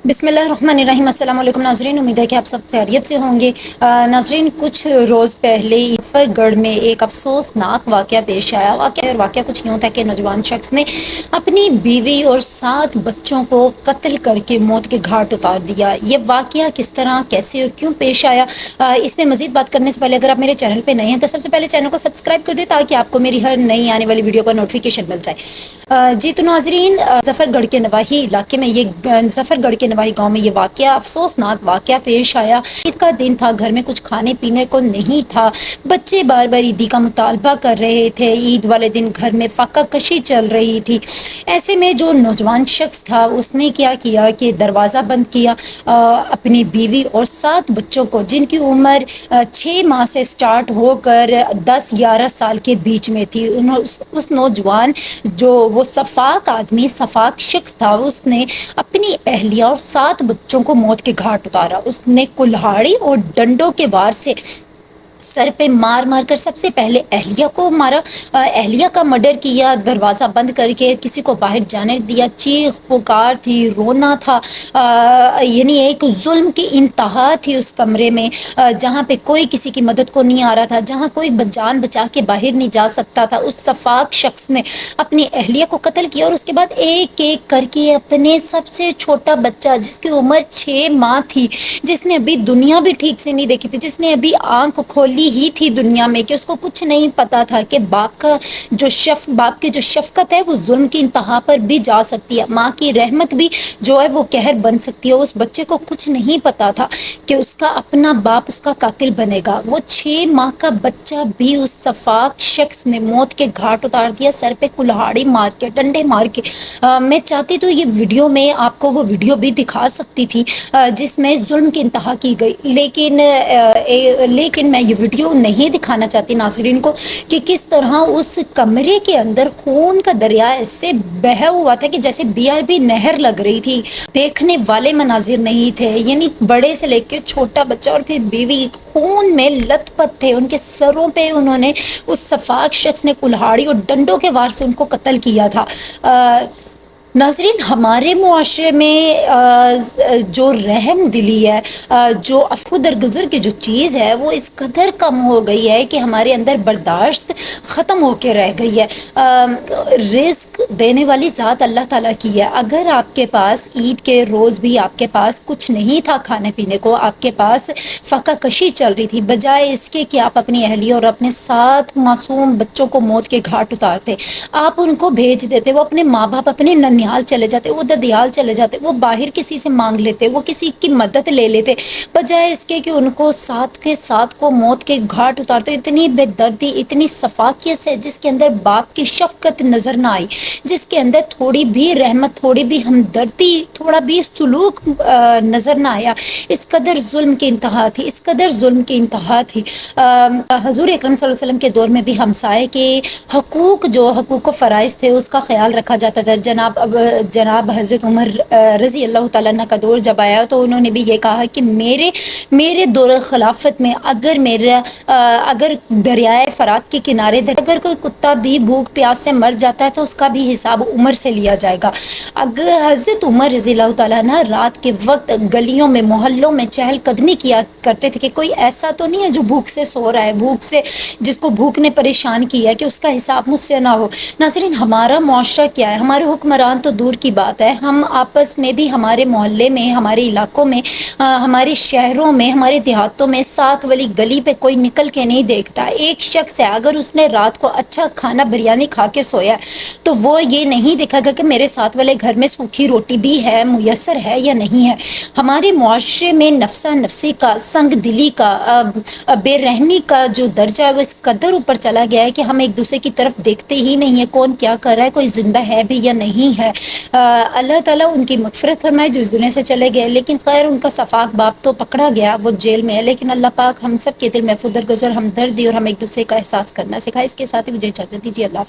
बिस्मिल्लाहिर्रहमानिर्रहीम। अस्सलाम वालेकुम नाज़रीन, उम्मीद है कि आप सब खैरियत से होंगे। नाज़रीन, कुछ रोज़ पहले जफरगढ़ में एक अफसोसनाक वाक़या पेश आया। वाक़या कुछ यूँ था कि नौजवान शख्स ने अपनी बीवी और 7 बच्चों को कत्ल करके मौत के घाट उतार दिया। ये वाक़या किस तरह, कैसे और क्यों पेश आया, इसमें मज़ीद बात करने से पहले अगर आप मेरे चैनल पर नए हैं तो सबसे पहले चैनल को सब्सक्राइब कर दें ताकि आपको मेरी हर नई आने वाली वीडियो का नोटिफिकेशन मिल जाए। जी तो नाज़रीन, जफरगढ़ के नवाही इलाके में जफरगढ़ के नवाही गांव में ये वाक़या, अफसोसनाक वाक़या पेश आया। ईद का दिन था, घर में कुछ खाने पीने को नहीं था। बच्चे बार बार ईदी का मुतालबा कर रहे थे। ईद वाले दिन घर में फाका कशी चल रही थी। ऐसे में जो नौजवान शख्स था उसने क्या किया कि दरवाज़ा बंद किया। अपनी बीवी और 7 बच्चों को, जिनकी उम्र 6 माह से स्टार्ट होकर 10-11 साल के बीच में थी, उस नौजवान जो वो सफाक आदमी, सफाक शख्स था, उसने अपनी अहलिया और 7 बच्चों को मौत के घाट उतारा। उसने कुल्हाड़ी और डंडों के वार से सर पे मार मार कर सबसे पहले अहलिया को मारा। अहलिया का मर्डर किया, दरवाज़ा बंद करके किसी को बाहर जाने दिया। चीख पुकार थी, रोना था, यानी एक जुल्म की इंतहा थी उस कमरे में, जहाँ पे कोई किसी की मदद को नहीं आ रहा था, जहाँ कोई जान बचा के बाहर नहीं जा सकता था। उस सफाक शख्स ने अपनी अहलिया को कत्ल किया और उसके बाद एक एक करके अपने सबसे छोटा बच्चा, जिसकी उम्र 6 माह थी, जिसने अभी दुनिया भी ठीक से नहीं देखी थी, जिसने अभी आंख खोली ही थी दुनिया में, कि उसको कुछ नहीं पता था कि बाप की जो शफकत है वो जुल्म की इंतहा पर भी जा सकती है। माँ की रहमत भी जो है वो कहर बन सकती है। उस बच्चे को कुछ नहीं पता था कि उसका अपना बाप उसका कातिल बनेगा। वो 6 माह का बच्चा भी उस सफाक शख्स ने मौत के घाट उतार दिया, सर पे कुल्हाड़ी मार के, डंडे मार के। मैं चाहती तो ये वीडियो में आपको वो वीडियो भी दिखा सकती थी जिसमें जुल्म की इंतहा की गई, लेकिन मैं ये वीडियो नहीं दिखाना चाहती नाज़रीन को कि किस तरह उस कमरे के अंदर खून का दरिया ऐसे बह हुआ था कि जैसे BRB नहर लग रही थी। देखने वाले मनाजिर नहीं थे, यानी बड़े से लेकर छोटा बच्चा और फिर बीवी खून में लथपथ थे। उनके सरों पे उन्होंने, उस सफाक शख्स ने कुल्हाड़ी और डंडों के वार से उनको कत्ल किया था। नाज़रीन, हमारे मुआशरे में जो रहम दिली है, जो अफ़ू दरगुज़र की जो चीज़ है, वो इस कदर कम हो गई है कि हमारे अंदर बर्दाश्त ख़त्म होकर रह गई है। रिस्क देने वाली ज़ात अल्लाह ताला की है। अगर आपके पास ईद के रोज़ भी आपके पास कुछ नहीं था खाने पीने को, आपके पास फ़ाका कशी चल रही थी, बजाय इसके कि आप अपनी अहलिया और अपने 7 मासूम बच्चों को मौत के घाट उतारते, आप उनको भेज देते। वो अपने माँ बाप अपने ननिहाल चले जाते, वो ददियाल चले जाते, वो बाहर किसी से मांग लेते, वो किसी की मदद ले लेते, बजाय इसके कि उनको 7 के 7 को मौत के घाट उतारते। इतनी बेदर्दी, इतनी सफाकियत से, जिसके अंदर बाप की शफकत नज़र ना आई, जिसके अंदर थोड़ी भी रहमत, थोड़ी भी हमदर्दी, थोड़ा भी सुलूक नज़र ना आया। इस कदर जुल्म की इंतहा थी, इस कदर जुल्म की इंतहा थी। हजूर अकरम सल्लल्लाहु अलैहि वसल्लम के दौर में भी हमसाए के हकूक़, जो हकूक़ फ़राइज़ थे, उसका ख्याल रखा जाता था। जनाब हज़रत उमर रज़ी अल्लाह तआला अन्हु का दौर जब आया तो उन्होंने भी ये कहा कि मेरे दौर खिलाफत में अगर दरियाए फ़रात के किनारे अगर कोई कुत्ता भी भूख प्यास से मर जाता है तो उसका भी हिसाब उमर से लिया जाएगा। अगर हज़रत उमर रज़ी अल्लाह तआला अन्हु रात के वक्त गलियों में, मोहल्लों में चहलकदमी किया करते थे कि कोई ऐसा तो नहीं है जो भूख से सो रहा है, भूख से, जिसको भूख ने परेशान किया है, कि उसका हिसाब मुझसे ना हो। नाज़रीन, हमारा मुआशरा क्या है, हमारे हुक्मरान तो दूर की बात है, हम आपस में भी, हमारे मोहल्ले में, हमारे इलाकों में, हमारे शहरों में, हमारे देहातों में 7 वाली गली पे कोई निकल के नहीं देखता। एक शख्स है, अगर उसने रात को अच्छा खाना बिरयानी खा के सोया तो वो ये नहीं देखेगा कि मेरे 7 वाले घर में सूखी रोटी भी है, मुयसर है या नहीं है। हमारे मुआशरे में नफ्सा नफसी का, संग दिली का, बेरहमी का जो दर्जा है वो इस कदर ऊपर चला गया है कि हम एक दूसरे की तरफ देखते ही नहीं है, कौन क्या कर रहा है, कोई ज़िंदा है भी या नहीं है। अल्लाह ताला उनकी मग़फ़िरत फरमाए जो इस दुनिया से चले गए। लेकिन खैर, उनका सफाक बाप तो पकड़ा गया, वो जेल में है, लेकिन अल्लाह पाक हम सब के दिल में दरगुज़र, हमदर्दी और हम एक दूसरे का एहसास करना सिखाए। इसके साथ ही मुझे इजाज़त दीजिए। अल्लाह।